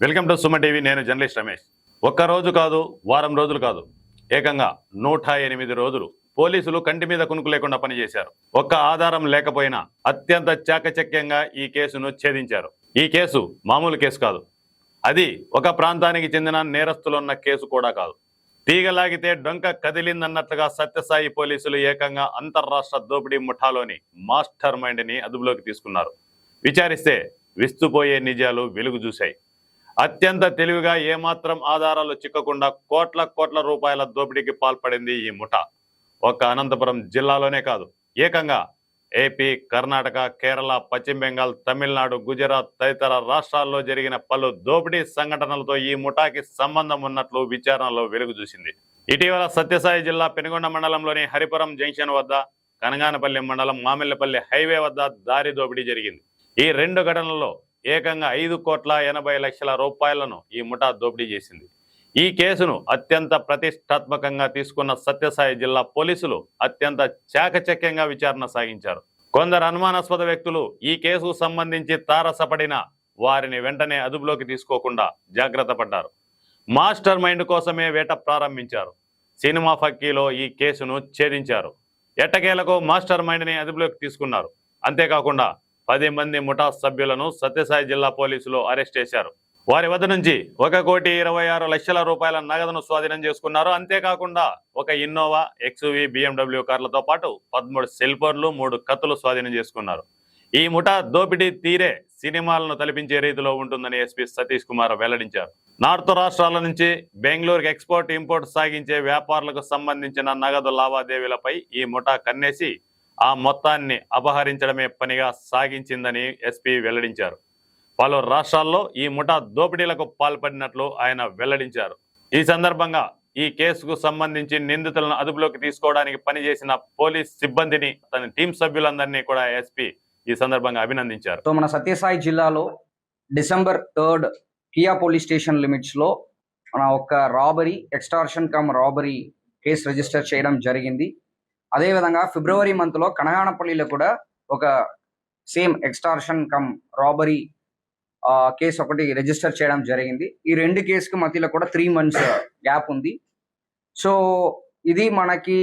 Welcome to Suma TV. నేను journalist Ramesh. ఒక్క రోజు కాదు, వారం రోజులు కాదు, ఏకంగా 108 రోజులు పోలీసులు కంటి మీద కునుకు లేకుండా పనిచేశారు. ఒక్క ఆధారం లేకపోయినా అత్యంత చాకచక్యంగా ఈ కేసును ఛేదించారు. ఈ కేసు మామూలు కేసు కాదు. అది ఒక ప్రాంతానికి చెందిన నేరస్తులున్న కేసు కూడా కాదు. తీగలాగితే డొంక కదిలిందన్నట్లుగా సత్యసాయి పోలీసులు ఏకంగా అంతర్రాష్ట్ర దోపిడీ ముఠాలోని మాస్టర్ మైండ్ ని అదుపులోకి తీసుకున్నారు. విచారిస్తే విస్తుపోయే నిజాలు వెలుగు చూశాయి. అత్యంత తెలివిగా ఏమాత్రం ఆధారాలు చిక్కకుండా కోట్ల రూపాయల దోపిడీకి పాల్పడింది ఈ ముఠా. ఒక్క అనంతపురం జిల్లాలోనే కాదు, ఏకంగా ఏపీ, కర్ణాటక, కేరళ, పశ్చిమ బెంగాల్, తమిళనాడు, గుజరాత్ తదితర రాష్ట్రాల్లో జరిగిన పలు దోపిడీ సంఘటనలతో ఈ ముఠాకి సంబంధం ఉన్నట్లు విచారణలో వెలుగు చూసింది. ఇటీవల సత్యసాయి జిల్లా పెనుగొండ మండలంలోని హరిపురం జంక్షన్ వద్ద, కనగానపల్లి మండలం మామిళ్లపల్లి హైవే వద్ద దారి దోపిడీ జరిగింది. ఈ రెండు ఘటనలలో ఏకంగా 5,80,00,000 రూపాయలను ఈ ముఠా దోపిడీ చేసింది. ఈ కేసును అత్యంత ప్రతిష్టాత్మకంగా తీసుకున్న సత్యసాయి జిల్లా పోలీసులు అత్యంత చాకచక్యంగా విచారణ సాగించారు. కొందరు అనుమానాస్పద వ్యక్తులు ఈ కేసుకు సంబంధించి తారసపడిన వారిని వెంటనే అదుపులోకి తీసుకోకుండా జాగ్రత్త పడ్డారు. మాస్టర్ మైండ్ కోసమే వేట ప్రారంభించారు. సినిమా ఫక్కీలో ఈ కేసును ఛేదించారు. ఎట్టకేలకు మాస్టర్ మైండ్ ని అదుపులోకి తీసుకున్నారు. అంతేకాకుండా 10 మంది ముఠా సభ్యులను సత్యసాయి జిల్లా పోలీసులు అరెస్ట్ చేశారు. వారి వద్ద నుంచి 1,26,00,000 రూపాయల నగదును స్వాధీనం చేసుకున్నారు. అంతేకాకుండా ఒక ఇన్నోవా, ఎక్స్యూవీ, BMW కార్లతో పాటు 13 సెల్ ఫోన్లు, 3 కత్తులు స్వాధీనం చేసుకున్నారు. ఈ ముఠా దోపిడీ తీరే సినిమాలను తలపించే రీతిలో ఉంటుందని ఎస్పీ సతీష్ కుమార్ వెల్లడించారు. నార్త్ రాష్ట్రాల నుంచి బెంగళూరుకి ఎక్స్పోర్ట్, ఇంపోర్ట్ సాగించే వ్యాపారులకు సంబంధించిన నగదు లావాదేవీలపై ఈ ముఠా కన్నేసి ఆ మొత్తాన్ని అపహరించడమే పనిగా సాగించిందని ఎస్పీ వెల్లడించారు. పలు రాష్ట్రాల్లో ఈ ముఠా దోపిడీలకు పాల్పడినట్లు ఆయన వెల్లడించారు. ఈ సందర్భంగా ఈ కేసుకు సంబంధించి నిందితులను అదుపులోకి తీసుకోవడానికి పనిచేసిన పోలీస్ సిబ్బందిని, తన టీం సభ్యులందరినీ కూడా ఎస్పీ ఈ సందర్భంగా అభినందించారు. సో మన సత్యసాయి జిల్లాలో December 3 Kia police station limits లో మన ఒక robbery, extortion come robbery case register చేయడం జరిగింది. అదేవిధంగా February మంత్ లో కనగానపల్లిలో కూడా ఒక same extortion come robbery case ఒకటి రిజిస్టర్ చేయడం జరిగింది. ఈ రెండు కేసుకి మధ్యలో కూడా 3 months గ్యాప్ ఉంది. సో ఇది మనకి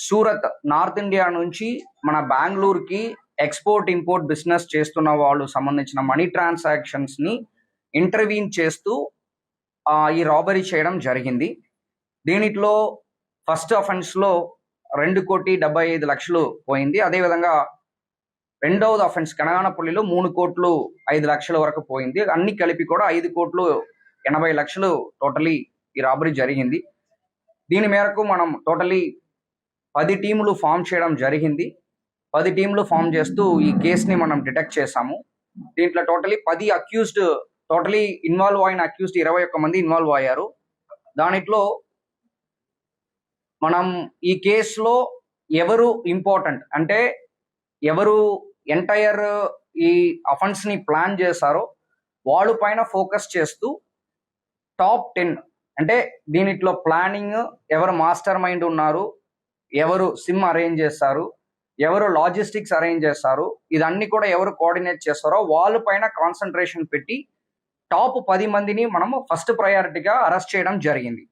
సూరత్, నార్త్ ఇండియా నుంచి మన బెంగళూరుకి ఎక్స్పోర్ట్, ఇంపోర్ట్ బిజినెస్ చేస్తున్న వాళ్ళు సంబంధించిన మనీ ట్రాన్సాక్షన్స్ ని ఇంటర్వీన్ చేస్తూ ఈ రాబరీ చేయడం జరిగింది. దీనిలో ఫస్ట్ అఫెన్స్ లో 2,75,00,000 పోయింది. అదేవిధంగా రెండవది అఫెన్స్ కనగానపల్లిలో 3,05,00,000 వరకు పోయింది. అన్ని కలిపి కూడా 5,80,00,000 టోటలీ ఈ రాబరీ జరిగింది. దీని మేరకు మనం టోటలీ 10 టీములు ఫామ్ చేయడం జరిగింది. 10 టీములు ఫామ్ చేస్తూ ఈ కేసుని మనం డిటెక్ట్ చేశాము. దీంట్లో టోటలీ 10 అక్యూజ్డ్, టోటలీ ఇన్వాల్వ్ అయిన అక్యూజ్డ్ 21 మంది ఇన్వాల్వ్ అయ్యారు. దానిలో మనం ఈ కేసులో ఎవరు ఇంపార్టెంట్ అంటే ఎవరు ఎంటైర్ ఈ అఫెన్స్ ని ప్లాన్ చేశారో వాళ్ళ పైన ఫోకస్ చేస్తూ టాప్ 10 అంటే దీనిలో ప్లానింగ్, ఎవరు మాస్టర్ మైండ్ ఉన్నారు, ఎవరు సిమ్ అరేంజ్ చేస్తారు, ఎవరు లాజిస్టిక్స్ అరేంజ్ చేస్తారు, ఇదన్నీ కూడా ఎవరు కోఆర్డినేట్ చేస్తారో వాళ్ళ పైన కాన్సన్ట్రేషన్ పెట్టి టాప్ 10 మందిని మనము ఫస్ట్ ప్రయారిటీగా అరెస్ట్ చేయడం జరిగింది.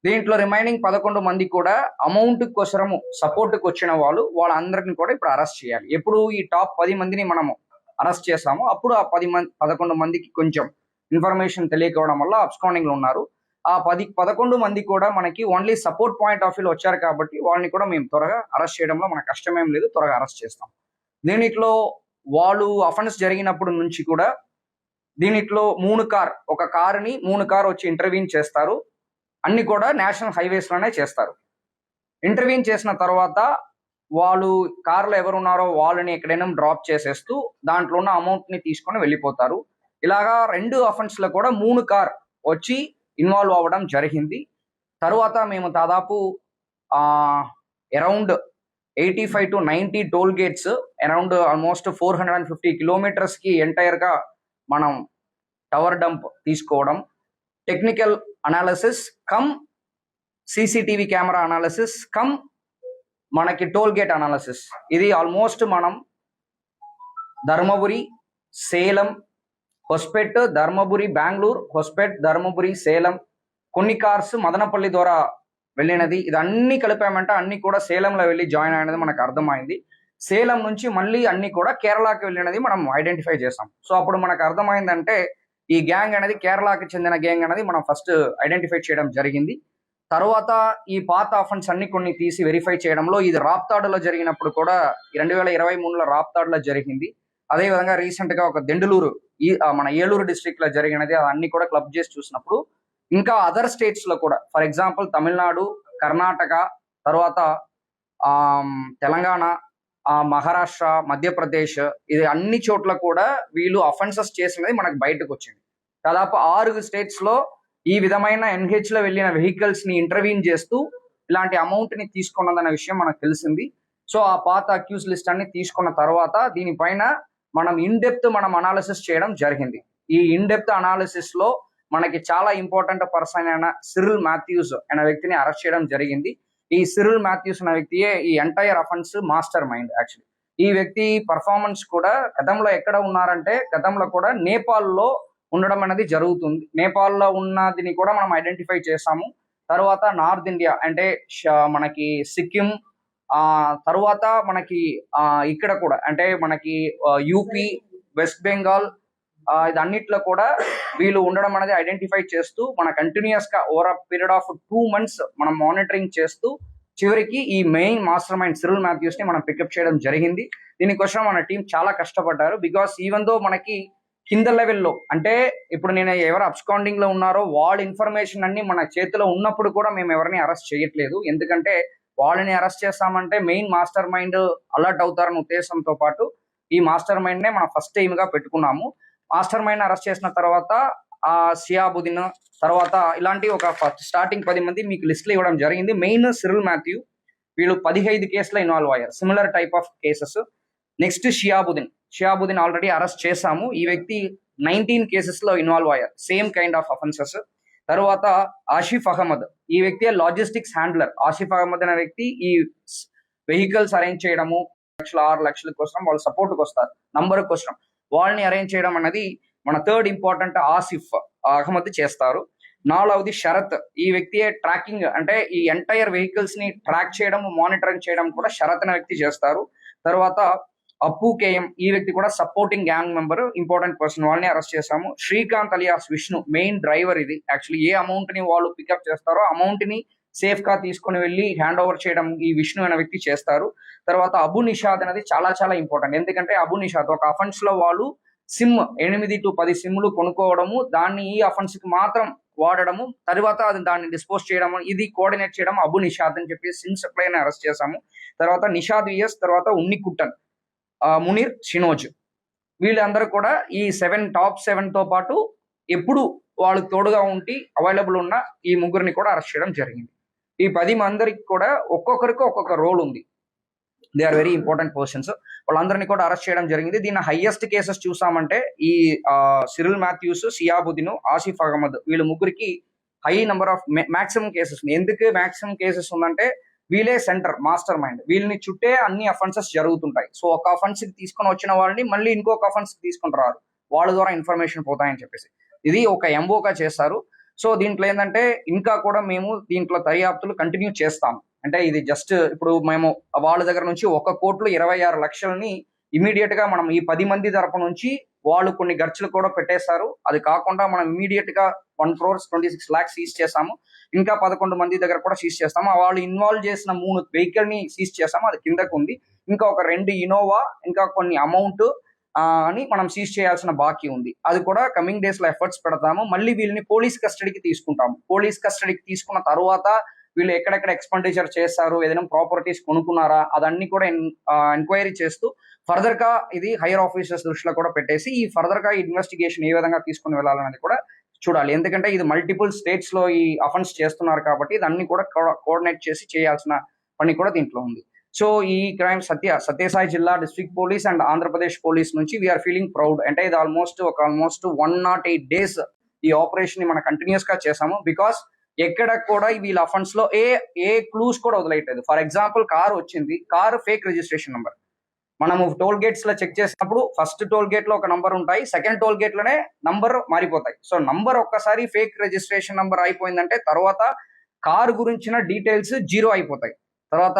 దీంట్లో రిమైనింగ్ 11 మంది కూడా అమౌంట్ కోసము సపోర్ట్కి వచ్చిన వాళ్ళందరినీ కూడా ఇప్పుడు అరెస్ట్ చేయాలి. ఎప్పుడు ఈ టాప్ 10 మందిని మనము అరెస్ట్ చేస్తామో అప్పుడు ఆ 11 మందికి కొంచెం ఇన్ఫర్మేషన్ తెలియకపోవడం వల్ల అబ్స్కాండింగ్ లో ఉన్నారు. ఆ 11 మంది కూడా మనకి ఓన్లీ సపోర్ట్ పాయింట్ ఆఫ్ వ్యూలో వచ్చారు కాబట్టి వాళ్ళని కూడా మేము త్వరగా అరెస్ట్ చేయడంలో మనకు కష్టమేం లేదు, త్వరగా అరెస్ట్ చేస్తాం. దీనిలో వాళ్ళు అఫెన్స్ జరిగినప్పుడు నుంచి కూడా దీనిలో ఒక కారుని 3 కార్ వచ్చి ఇంటర్వ్యూన్ చేస్తారు. అన్ని కూడా నేషనల్ హైవేస్ లోనే చేస్తారు. ఇంటర్వ్యూన్ చేసిన తర్వాత వాళ్ళు కార్లో ఎవరున్నారో వాళ్ళని ఎక్కడైనా డ్రాప్ చేసేస్తూ దాంట్లో ఉన్న అమౌంట్ ని తీసుకొని వెళ్ళిపోతారు. ఇలాగా 2 అఫెన్స్ లో కూడా 3 కార్ వచ్చి ఇన్వాల్వ్ అవ్వడం జరిగింది. తర్వాత మేము దాదాపు around 85 to 90 toll gates, around almost 450 kilometers కి ఎంటైర్ గా మనం టవర్ డంప్ తీసుకోవడం, technical analysis cum CCTV camera analysis cum మనకి టోల్ గేట్ అనాలిసిస్, ఇది ఆల్మోస్ట్ మనం ధర్మపురి, సేలం, హొస్పేట్, ధర్మపురి, బెంగళూరు, హొస్పేట్, ధర్మపురి, సేలం, కొన్ని కార్స్ మదనపల్లి ద్వారా వెళ్ళినది. ఇదన్నీ కలిపామంటే అన్ని కూడా సేలంలో వెళ్ళి జాయిన్ అయినది మనకు అర్థమైంది. సేలం నుంచి మళ్ళీ అన్ని కూడా కేరళకి వెళ్ళినది మనం ఐడెంటిఫై చేసాం. సో అప్పుడు మనకు అర్థమైందంటే ఈ గ్యాంగ్ అనేది కేరళకి చెందిన గ్యాంగ్ అనేది మనం ఫస్ట్ ఐడెంటిఫై చేయడం జరిగింది. తర్వాత ఈ పాత ఆఫెన్స్ అన్ని కొన్ని తీసి వెరిఫై చేయడంలో ఇది రాప్తాడులో జరిగినప్పుడు కూడా 2023లో రాప్తాడులో జరిగింది. అదేవిధంగా రీసెంట్ గా ఒక దెండులూరు మన ఏలూరు డిస్ట్రిక్ట్ లో జరిగినది. అవన్నీ కూడా క్లబ్ చేసి చూసినప్పుడు ఇంకా అదర్ స్టేట్స్ లో కూడా, ఫర్ ఎగ్జాంపుల్ తమిళనాడు, కర్ణాటక, తర్వాత తెలంగాణ, మహారాష్ట్ర, మధ్యప్రదేశ్, ఇది అన్ని చోట్ల కూడా వీళ్ళు అఫెన్సెస్ చేసినది మనకు బయటకు వచ్చింది. దాదాపు 6 స్టేట్స్ లో ఈ విధమైన NH లో వెళ్ళిన వెహికల్స్ ని ఇంటర్వ్యూన్ చేస్తూ ఇలాంటి అమౌంట్ ని తీసుకున్నదన్న విషయం మనకు తెలిసింది. సో ఆ పాత అక్యూజ్ లిస్ట్ అన్ని తీసుకున్న తర్వాత దీనిపైన మనం ఇన్డెప్త్ మనం అనాలిసిస్ చేయడం జరిగింది. ఈ ఇన్డెప్త్ అనాలిసిస్ లో మనకి చాలా ఇంపార్టెంట్ పర్సన్ అయిన సిరిల్ మాథ్యూస్ అనే వ్యక్తిని అరెస్ట్ చేయడం జరిగింది. ఈ సిరిల్ మాథ్యూస్ అనే వ్యక్తియే ఈ entire offence master mind. Actually ఈ వ్యక్తి పర్ఫార్మెన్స్ కూడా గతంలో ఎక్కడ ఉన్నారంటే గతంలో కూడా నేపాల్లో ఉండడం అనేది జరుగుతుంది. నేపాల్లో ఉన్నదిని కూడా మనం ఐడెంటిఫై చేసాము. తర్వాత నార్త్ ఇండియా అంటే మనకి సిక్కిం, తర్వాత మనకి ఇక్కడ కూడా అంటే మనకి యూపీ, వెస్ట్ బెంగాల్, ఇదన్నిట్లో కూడా వీళ్ళు ఉండడం అనేది ఐడెంటిఫై చేస్తూ మన కంటిన్యూస్ గా over a period of 2 months మనం మానిటరింగ్ చేస్తూ చివరికి ఈ main master mind Cyril Mathews ని మనం పికప్ చేయడం జరిగింది. దీనికోసం మన టీం చాలా కష్టపడ్డారు. బికాస్ ఈవెన్ దో మనకి కింద లెవెల్లో అంటే ఇప్పుడు నేను ఎవరు అబ్స్కాండింగ్ లో ఉన్నారో వాళ్ళ ఇన్ఫర్మేషన్ అన్ని మన చేతిలో ఉన్నప్పుడు కూడా మేము ఎవరిని అరెస్ట్ చేయట్లేదు. ఎందుకంటే వాళ్ళని అరెస్ట్ చేస్తామంటే మెయిన్ మాస్టర్ మైండ్ అలర్ట్ అవుతారన్న ఉద్దేశంతో పాటు ఈ మాస్టర్ మైండ్ నే మనం ఫస్ట్ టైం గా పెట్టుకున్నాము. మాస్టర్ మైండ్ అరెస్ట్ చేసిన తర్వాత షియాబుద్దీన్, తర్వాత ఇలాంటి ఒక స్టార్టింగ్ 10 మంది మీకు లిస్టులు ఇవ్వడం జరిగింది. మెయిన్ సిరిల్ మాథ్యూ, వీళ్ళు 15 కేసులో ఇన్వాల్వ్ అయ్యారు, similar type of cases. Next Shiabuddin already arrest చేశాము. ఈ వ్యక్తి 19 కేసెస్ లో ఇన్వాల్వ్ అయ్యారు, సేమ్ కైండ్ ఆఫ్ అఫెన్సెస్. తర్వాత ఆసిఫ్ అహ్మద్, ఈ వ్యక్తి లాజిస్టిక్స్ హ్యాండ్లర్. ఆసిఫ్ అహ్మద్ అనే వ్యక్తి ఈ వెహికల్స్ అరేంజ్ చేయడము, 6 లక్షల కోసం వాళ్ళు సపోర్ట్కి వస్తారు, నంబర్ కోసం వాళ్ళని అరేంజ్ చేయడం అనేది మన థర్డ్ ఇంపార్టెంట్ ఆసిఫ్ అహ్మద్ చేస్తారు. 4వది శరత్, ఈ వ్యక్తి ట్రాకింగ్ అంటే ఈ ఎంటైర్ వెహికల్స్ ని ట్రాక్ చేయడం, మానిటరింగ్ చేయడం కూడా శరత్ అనే వ్యక్తి చేస్తారు. తర్వాత అప్పు కేఎం, ఈ వ్యక్తి కూడా supporting gang member, important person, వాళ్ళని అరెస్ట్ చేశాము. Srikanth alias Vishnu, main driver. ఇది యాక్చువల్లీ ఏ అమౌంట్ ని వాళ్ళు పికప్ చేస్తారో అమౌంట్ ని సేఫ్ గా తీసుకుని వెళ్ళి హ్యాండ్ ఓవర్ చేయడం ఈ విష్ణు అనే వ్యక్తి చేస్తారు. తర్వాత అబు నిషాద్ అనేది చాలా చాలా ఇంపార్టెంట్. ఎందుకంటే అబు నిషాద్ ఒక అఫెన్స్ లో వాళ్ళు సిమ్ 8 to 10 సిమ్లు కొనుక్కోవడము, దాన్ని ఈ అఫెన్స్ కి మాత్రం వాడడము, తర్వాత దాన్ని డిస్పోజ్ చేయడము, ఇది కోఆర్డినేట్ చేయడం అబు నిషాద్ అని చెప్పి సిమ్ సప్లైని అరెస్ట్ చేశాము. తర్వాత నిషాద్ విఎస్, తర్వాత ఉన్నికుట్టన్, మునీర్, షినోజ్, వీళ్ళందరూ కూడా ఈ టాప్ 7 తో పాటు ఎప్పుడు వాళ్ళు తోడుగా ఉండి అవైలబుల్ ఉన్న ఈ ముగ్గురిని కూడా అరెస్ట్ చేయడం జరిగింది. ఈ 10 మందికి కూడా ఒక్కొక్కరికి ఒక్కొక్క రోల్ ఉంది. They are very important persons. వాళ్ళందరినీ కూడా అరెస్ట్ చేయడం జరిగింది. దీని హైయెస్ట్ కేసెస్ చూసామంటే ఈ సిరిల్ మాథ్యూస్, షియాబుద్దీన్, ఆసిఫ్ అహ్మద్, వీళ్ళు ముగ్గురికి high number of maximum cases ఉంది. ఎందుకు మాక్సిమం కేసెస్ ఉందంటే వీళ్ళే సెంటర్ మాస్టర్ మైండ్, వీళ్ళని చుట్టే అన్ని అఫెన్సెస్ జరుగుతుంటాయి. సో ఒక అఫెన్స్ కి తీసుకొని వచ్చిన వాళ్ళని మళ్ళీ ఇంకొక అఫెన్స్ కి తీసుకొని రారు, వాళ్ళ ద్వారా ఇన్ఫర్మేషన్ పోతాయని చెప్పేసి ఇది ఒక ఎంఓగా చేస్తారు. సో దీంట్లో ఏంటంటే ఇంకా కూడా మేము దీంట్లో దర్యాప్తులు కంటిన్యూ చేస్తాం. అంటే ఇది జస్ట్ ఇప్పుడు మేము వాళ్ళ దగ్గర నుంచి 1 కోటి 26 లక్షలని ఇమీడియట్ గా మనం ఈ 10 మంది తరపు నుంచి వాళ్ళు కొన్ని ఖర్చులు కూడా పెట్టేశారు. అది కాకుండా మనం ఇమీడియట్ గా 1,26 lakhs సీజ్ చేసాము. ఇంకా 11 మంది దగ్గర కూడా సీజ్ చేస్తాము. వాళ్ళు ఇన్వాల్వ్ చేసిన 3 వెహికల్ ని సీజ్ చేసాము, అది కిందకు ఉంది. ఇంకా ఒక 2 ఇనోవా, ఇంకా కొన్ని అమౌంట్ అని మనం సీజ్ చేయాల్సిన బాకీ ఉంది. అది కూడా కమింగ్ డేస్ లో ఎఫర్ట్స్ పెడతాము. మళ్ళీ వీళ్ళని పోలీస్ కస్టడీకి తీసుకుంటాము. పోలీస్ కస్టడీకి తీసుకున్న తర్వాత వీళ్ళు ఎక్కడెక్కడ ఎక్స్పెండిచర్ చేస్తారు, ఏదైనా ప్రాపర్టీస్ కొనుక్కున్నారా, అదన్నీ కూడా ఎంక్వైరీ చేస్తూ ఫర్దర్ గా ఇది హైయర్ ఆఫీసర్స్ దృష్టిలో కూడా పెట్టేసి ఈ ఫర్దర్ గా ఇన్వెస్టిగేషన్ ఏ విధంగా తీసుకుని వెళ్ళాలనేది కూడా చూడాలి. ఎందుకంటే ఇది మల్టిపుల్ స్టేట్స్ లో ఈ అఫెన్స్ చేస్తున్నారు కాబట్టి దాన్ని కూడా కోఆర్డినేట్ చేసి చేయాల్సిన పని కూడా దీంట్లో ఉంది. సో ఈ క్రైమ్ సత్యసాయి జిల్లా district police and Andhra Pradesh police నుంచి వీఆర్ ఫీలింగ్ ప్రౌడ్. అంటే ఇది ఆల్మోస్ట్ 108 days ఈ ఆపరేషన్ ని మనం కంటిన్యూస్ గా చేసాము. బికాస్ ఎక్కడ కూడా వీళ్ళ అఫెన్స్ లో ఏ క్లూస్ కూడా వదిలేయట్లేదు. ఫర్ ఎగ్జాంపుల్ కారు వచ్చింది, కారు ఫేక్ రిజిస్ట్రేషన్ నెంబర్, మనము టోల్ గేట్స్ లో చెక్ చేసినప్పుడు ఫస్ట్ టోల్ గేట్ లో ఒక నంబర్ ఉంటాయి, సెకండ్ టోల్ గేట్ లోనే నంబర్ మారిపోతాయి. సో నంబర్ ఒక్కసారి ఫేక్ రిజిస్ట్రేషన్ నంబర్ అయిపోయిందంటే తర్వాత కారు గురించిన డీటెయిల్స్ జీరో అయిపోతాయి. తర్వాత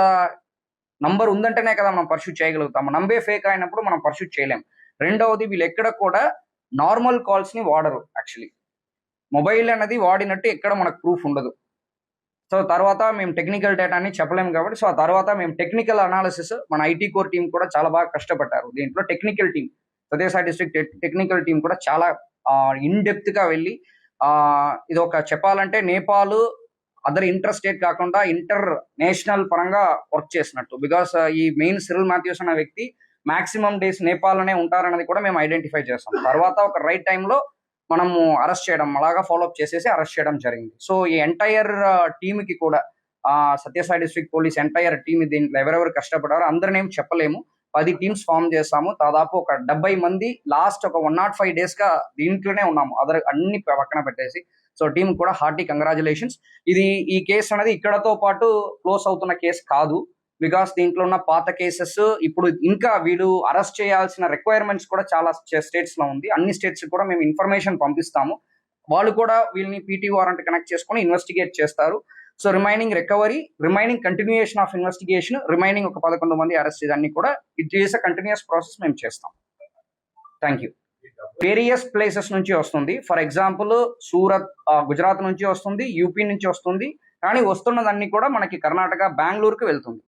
నంబర్ ఉందంటేనే కదా మనం పర్సూట్ చేయగలుగుతాము. నంబే ఫేక్ అయినప్పుడు మనం పర్సూట్ చేయలేం. రెండవది, వీళ్ళు ఎక్కడ కూడా నార్మల్ కాల్స్ ని వాడరు. యాక్చువల్లీ మొబైల్ అనేది వాడినట్టు ఎక్కడ మనకు ప్రూఫ్ ఉండదు. సో తర్వాత మేము టెక్నికల్ డేటాని చెప్పలేము కాబట్టి, సో ఆ తర్వాత మేము టెక్నికల్ అనాలిసిస్, మన ఐటీ కోర్ టీం కూడా చాలా బాగా కష్టపడ్డారు. దీంట్లో technical team, Sathyasai district technical team కూడా చాలా ఇన్ డెప్త్ గా వెళ్ళి ఇది ఒక చెప్పాలంటే నేపాల్ అదర్ ఇంటర్ స్టేట్ కాకుండా ఇంటర్ నేషనల్ పరంగా వర్క్ చేసినట్టు. బికాస్ ఈ మెయిన్ సిరిల్ మాథ్యూస్ అనే వ్యక్తి మాక్సిమం డేస్ నేపాల్లోనే ఉంటారన్నది కూడా మేము ఐడెంటిఫై చేస్తాం. తర్వాత ఒక రైట్ టైంలో మనము అరెస్ట్ చేయడం, అలాగా ఫాలోఅప్ చేసేసి అరెస్ట్ చేయడం జరిగింది. సో ఈ ఎంటైర్ టీమ్కి కూడా Sathyasai district police entire team దీంట్లో ఎవరెవరు కష్టపడారో అందరిని ఏం చెప్పలేము. 10 టీమ్స్ ఫామ్ చేస్తాము. దాదాపు ఒక 70 మంది లాస్ట్ ఒక 105 days గా దీంట్లోనే ఉన్నాము, అన్ని పక్కన పెట్టేసి. సో టీమ్ కూడా హార్టీ కంగ్రాచులేషన్స్. ఈ కేసు అనేది ఇక్కడతో పాటు క్లోజ్ అవుతున్న కేసు కాదు. బికాస్ దీంట్లో ఉన్న పాత కేసెస్ ఇప్పుడు ఇంకా వీళ్ళు అరెస్ట్ చేయాల్సిన రిక్వైర్మెంట్స్ కూడా చాలా స్టేట్స్ లో ఉంది. అన్ని స్టేట్స్ కూడా మేము ఇన్ఫర్మేషన్ పంపిస్తాము. వాళ్ళు కూడా వీళ్ళని పీటీ వారెంట్ కనెక్ట్ చేసుకొని ఇన్వెస్టిగేట్ చేస్తారు. So remaining recovery, remaining continuation of investigation, remaining ఒక 11 మంది అరెస్ట్ ఇదన్నీ కూడా ఇది చేసే కంటిన్యూస్ ప్రాసెస్ మేము చేస్తాం. Thank you. వేరియస్ ప్లేసెస్ నుంచి వస్తుంది. ఫర్ ఎగ్జాంపుల్ సూరత్ గుజరాత్ నుంచి వస్తుంది, యూపీ నుంచి వస్తుంది. కానీ వస్తున్నదన్నీ కూడా మనకి కర్ణాటక, బెంగళూరుకి వెళ్తుంది.